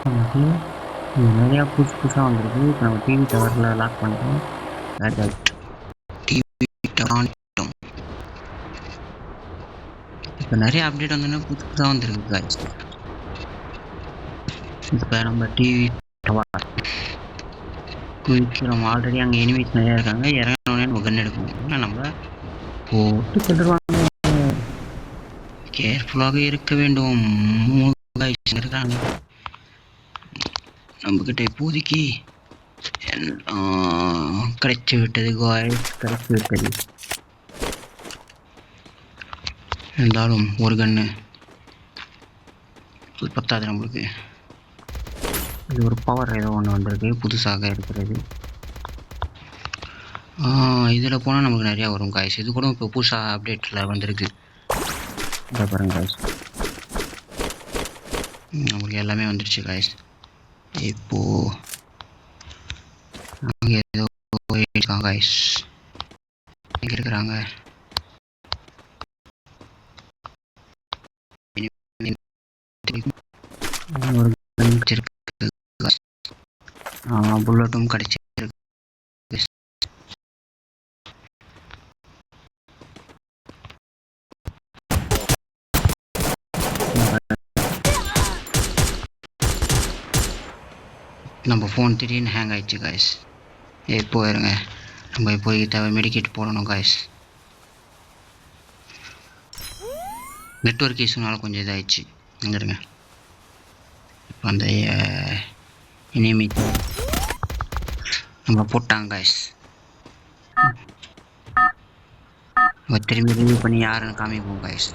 நமக்கு நிறையா புதுசு புதுசாக வந்திருக்கு. இப்போ நம்ம டிவி டவரில் லாக் பண்ணிட்டோம். பேட் ஆகிடுச்சு. டிவி டவர் இப்போ நிறைய அப்டேட் வந்தோன்னா புதுசு புதுசாக வந்துருக்கு guys. இப்போ நம்ம டிவி டவர் குதிக்கிறோம். ஆல்ரெடி அங்கே எனிமீஸ் நிறையா இருக்காங்க. இறங்கினோடனே நம்ம கன் எடுக்கணும். ஆனால் நம்ம போட்டு கொண்டுருவாங்க. கேர்ஃபுல்லாக இருக்க வேண்டும். இருக்காங்க நம்மக்கிட்ட இப்போதைக்கு கிடைச்சி விட்டது கிடைச்சி விட்டது. இருந்தாலும் ஒரு கன்று பத்தாது நம்மளுக்கு. இது ஒரு பவர் ஏதோ ஒன்று வந்திருக்கு புதுசாக இருக்கிறது. இதில் போனால் நமக்கு நிறையா வரும் காய்ஸ். இது கூட இப்போ புதுசாக அப்டேட்டில் வந்திருக்கு. இதை பாருங்க காய்ஸ், நமக்கு எல்லாமே வந்துடுச்சு காய்ஸ். இப்போது அங்கே ஏதோ இருக்காங்க காய்ஸ். எங்கே இருக்கிறாங்க? ஒரு புல்லட்டும் கிடைச்சிருக்கு. நம்ம ஃபோன் திடீர்னு ஹேங் ஆயிடுச்சு காய்ஸ். இப்போ இருங்க, நம்ம போய் தேவை மெடிக்கேட் போடணும் காய்ஸ். நெட்வொர்க் இஷ்யூனால கொஞ்சம் இதாகிடுச்சு. அங்கே இருங்க. இப்போ அந்த இனிமே நம்ம போட்டாங்க காய்ஸ். நம்ம திரும்பி ரிவ்யூ பண்ணி யாருன்னு காமிப்போம் காய்ஸ்.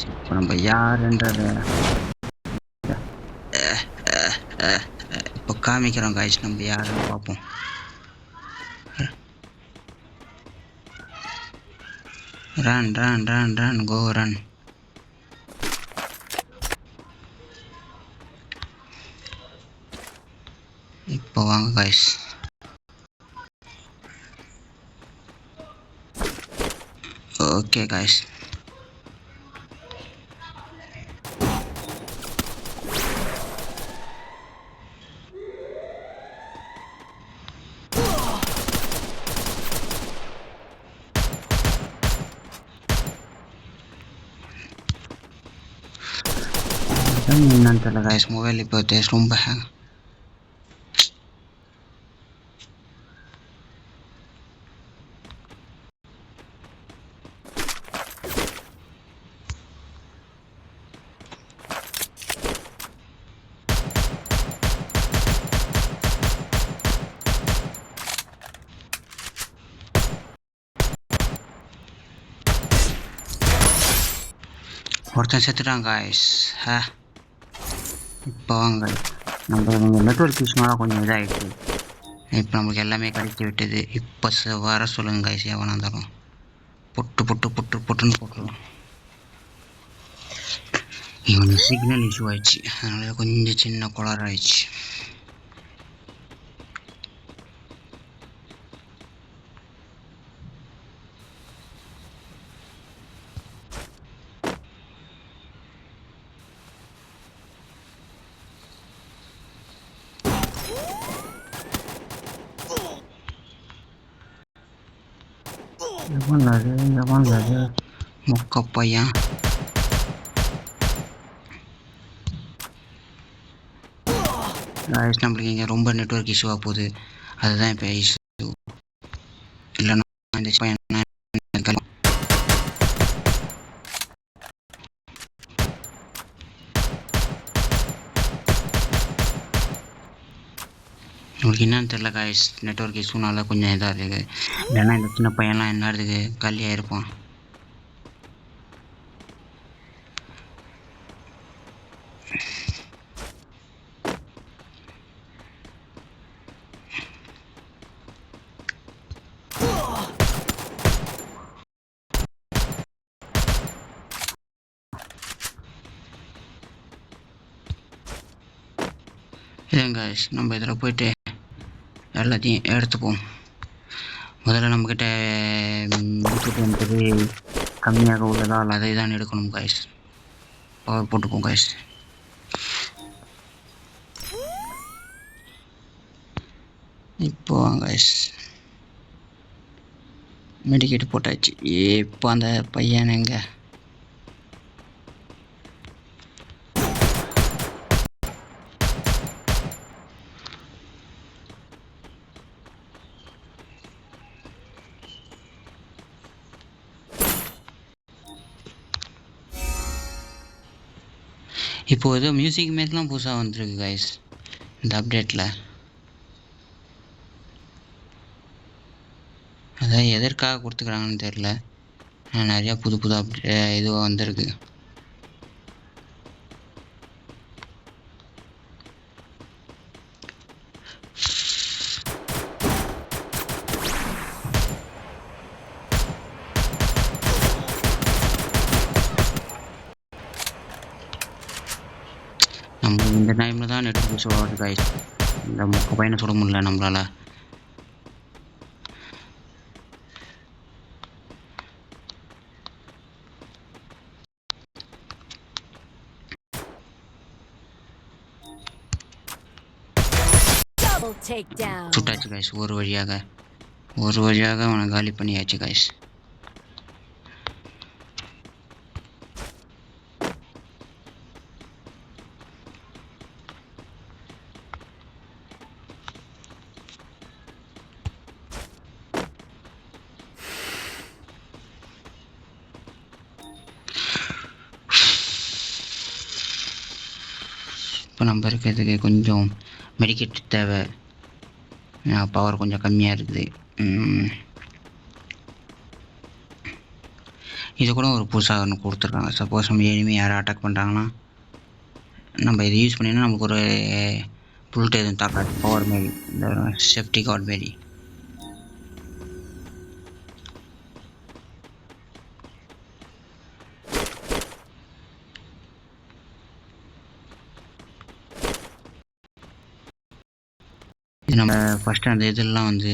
இப்போ நம்ம யாருன்றத இப்போ காமிக்கிறோம் காய்ஸ். நம்ம யாருன்னு பார்ப்போம். ரன் ரன் ரன் ரன் கோ ரன். இப்போ வாங்க காய்ஸ். ஓகே காய்ஸ், என்னன்னு தெரியல காய்ஸ். மொபைல் இப்போ ரொம்ப ஹேங். ஒருத்தன் செத்துட்டான் காய்ஸ். இப்போ வாங்க, நம்ம நெட்வொர்க் இஷ்யூனால கொஞ்சம் இதாகிடுச்சு. இப்போ நம்மளுக்கு எல்லாமே கிடைச்சி விட்டது. இப்போ வர சொல்லுங்க காய்ஸ். எவனா இருந்தாலும் பொட்டு பொட்டு பொட்டு பொட்டுன்னு போட்டுருவோம். இவனுக்கு சிக்னல் இஷ்யூ ஆயிடுச்சு, அதனால கொஞ்சம் சின்ன கோளாறு ஆயிடுச்சு. எவன்லது மொக்க பையன். நம்மளுக்கு இங்கே ரொம்ப நெட்வொர்க் இஷ்யூவாக போகுது. அதுதான் இப்போ இஷ்யூ. இல்லைன்னா இந்த பையன் உங்களுக்கு என்னன்னு தெரில காய்ஸ். நெட்வொர்க் இஷ்யூனால கொஞ்சம் இதாக இருக்குது. இல்லைன்னா இந்த சின்ன பையன்லாம் என்ன இடத்துக்கு காலியாக இருப்பான். இதுங்க நம்ம இதில் போய்ட்டு எல்லாத்தையும் எடுத்துப்போம். முதல்ல நம்மக்கிட்ட மெடிக்கெட் என்பது கம்மியாக உள்ளதால் அதை தான் எடுக்கணும் கைஸ். பவர் போட்டுப்போம் கைஸ். இப்போ கைஸ் மெடிக்கெட் போட்டாச்சு. இப்போ அந்த பையன் எங்க? இப்போ ஏதோ மியூசிக் மாரிலாம் புதுசாக வந்துருக்கு கைஸ் இந்த அப்டேட்டில். அதான் எதற்காக கொடுத்துக்கிறாங்கன்னு தெரில. நிறையா புது புது இதுவாக வந்திருக்கு. நம்ம இந்த டைமில் தான் நெட்ஒர்க் இஷ்யூ ஆகுது கைஸ். இந்த மொக்க பையனை சுட முடியல நம்மளால. சுட்டாச்சு கைஸ். ஒரு வழியாக அவனை காலி பண்ணியாச்சு கைஸ். இப்போ நம்ம இருக்கிறதுக்கு கொஞ்சம் மெடிக்கெட் தேவை. பவர் கொஞ்சம் கம்மியாக இருக்குது. இது கூட ஒரு புதுசாக ஒன்று கொடுத்துருக்காங்க. சப்போஸ் நம்ம எனிமி யாரும் அட்டாக் பண்ணுறாங்கன்னா நம்ம இதை யூஸ் பண்ணினா நமக்கு ஒரு புல்லட் எதுவும் தாக்காது. பவர் மாரி, இந்த சேஃப்டி கார்டு மாரி. இது நம்ம ஃபஸ்ட்டு அந்த இதெல்லாம் வந்து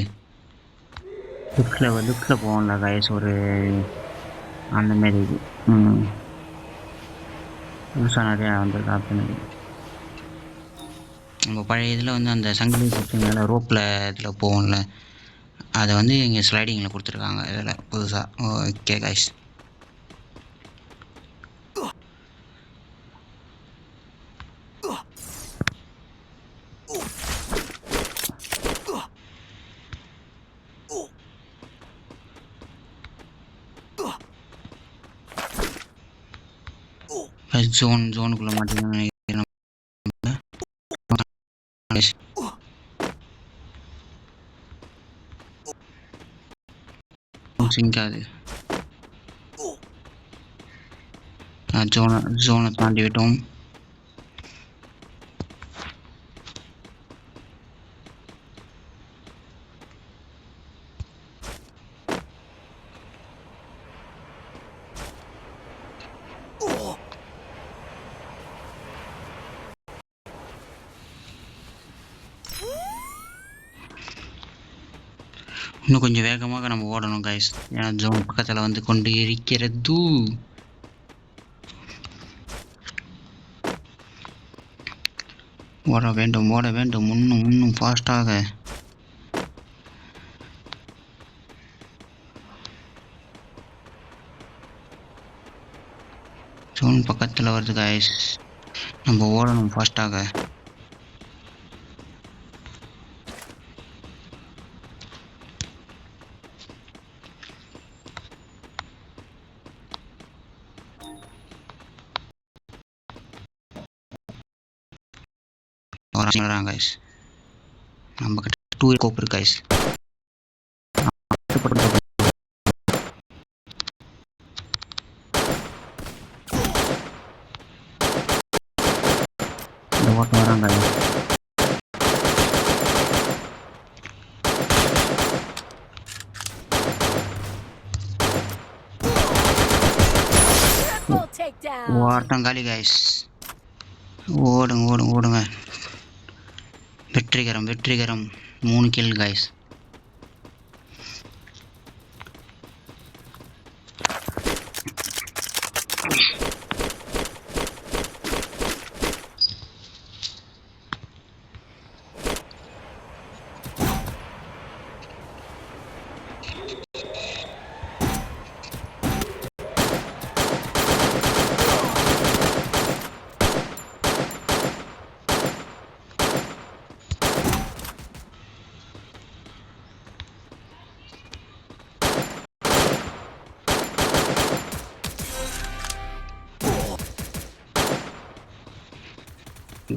லிஃப்ட்டில் போகல கைஸ். ஒரு அந்த மாரி இது புதுசாக நிறையா வந்திருக்கு ஆப்ஷன். நம்ம பழைய இதில் வந்து அந்த சங்கிலி சுற்றினால ரோப்பில் இதில் போகும்ல, அதை வந்து இங்கே ஸ்லைடிங்கில் கொடுத்துருக்காங்க இதில் புதுசாக. Okay guys. ஜோனுக்குள்ளே மாட்டிங்கன்னா சிங்காது. ஜோனை தாண்டி விட்டோம். இன்னும் கொஞ்சம் வேகமாக நம்ம ஓடணும் கைஸ். ஏன்னா ஜோன் பக்கத்தில் வந்து கொண்டு இருக்கிறது. ஓட வேண்டும் இன்னும் ஃபாஸ்ட்டாக. ஜோன் பக்கத்தில் வருது கைஸ். நம்ம ஓடணும் ஃபாஸ்ட்டாக. வராங்க கைஸ். நம்ம கிட்ட 2 கோப் இருக்கு கைஸ். இந்த ஓட்டம் வராங்க கைஸ். ஓட்டம் காலி கைஸ். ஓடுங்க. வெற்றிகரம் 3 கில் கைஸ்.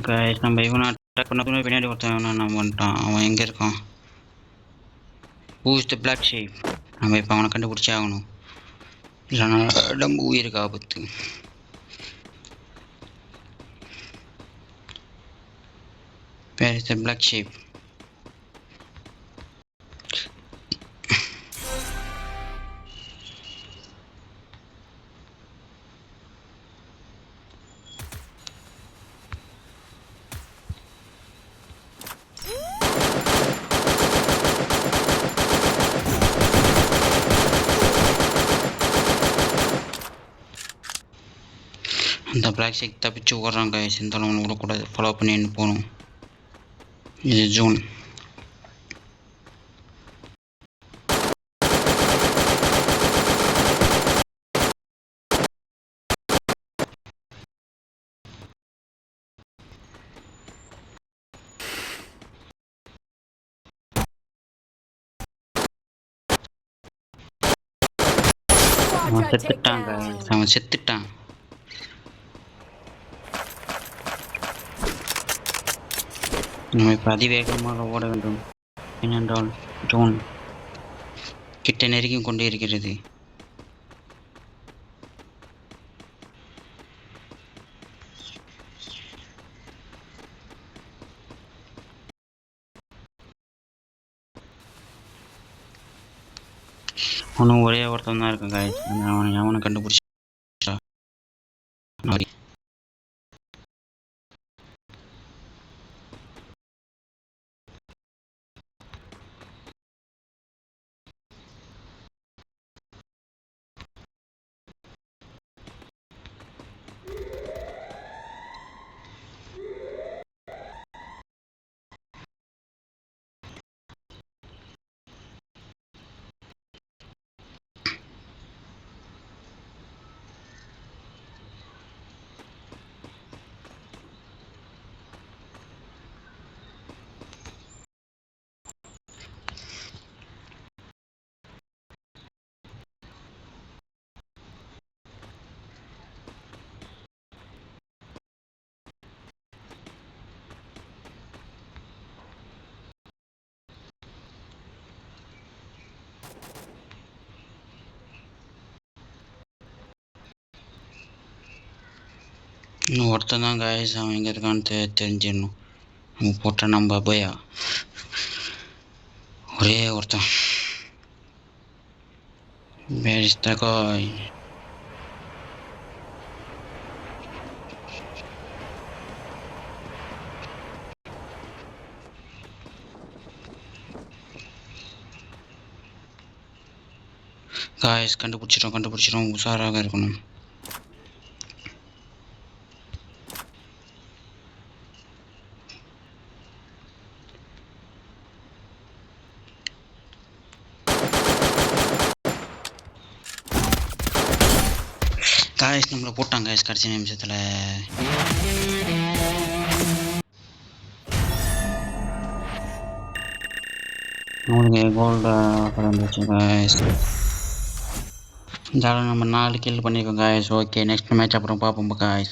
கைஸ் நம்ம இவனை அட்டாக் பண்ண பின்னாடி ஒருத்தன் நம்ம வந்துட்டான். அவன் எங்கே இருக்கான்? Who is the black sheep? நம்ம இப்போ அவனை கண்டுபிடிச்சே ஆகணும், இல்லைன்னா நம்ம உயிருக்கு ஆபத்து. Where is the black sheep? அந்த பிளாக் ஷீப் தப்பிச்சு ஓடுறான் கைஸ். இந்த அளவு விடக்கூடாது, ஃபாலோ பண்ணின்னு போகணும். இது ஜூன். அவன் செத்துட்டான் கைஸ், அவன் செத்துட்டான். நம்ம இப்போ அதிவேகமாக ஓட வேண்டும், ஏனென்றால் ஜோன் கிட்ட நெருங்கி கொண்டே இருக்கிறது. அவனும் ஒரே ஒருத்தன் தான் இருக்கான் கைஸ். அவனை கண்டுபிடிச்சா இன்னும் ஒருத்தன் தான் கைஸ். அவன் எங்கே இருக்கான்னு தெரிஞ்சிடணும். நம்ம போட்ட நம்ம பயா ஒரே ஒருத்தன். Where is the guy? guys கண்டுபிடிச்சிடும், உஷாராக இருக்கணும். காய்ஸ் நம்மளை போட்டாங்க காய்ஸ் கடைசி நிமிஷத்தில். உங்களுக்கு கோல்டு ஆஃபர் வந்துச்சு காய்ஸ். இந்த நம்ம 4 கில் பண்ணியிருக்கோம் காய்ஸ். ஓகே, நெக்ஸ்ட் மேட்ச் அப்புறம் பார்ப்போம் காய்ஸ்.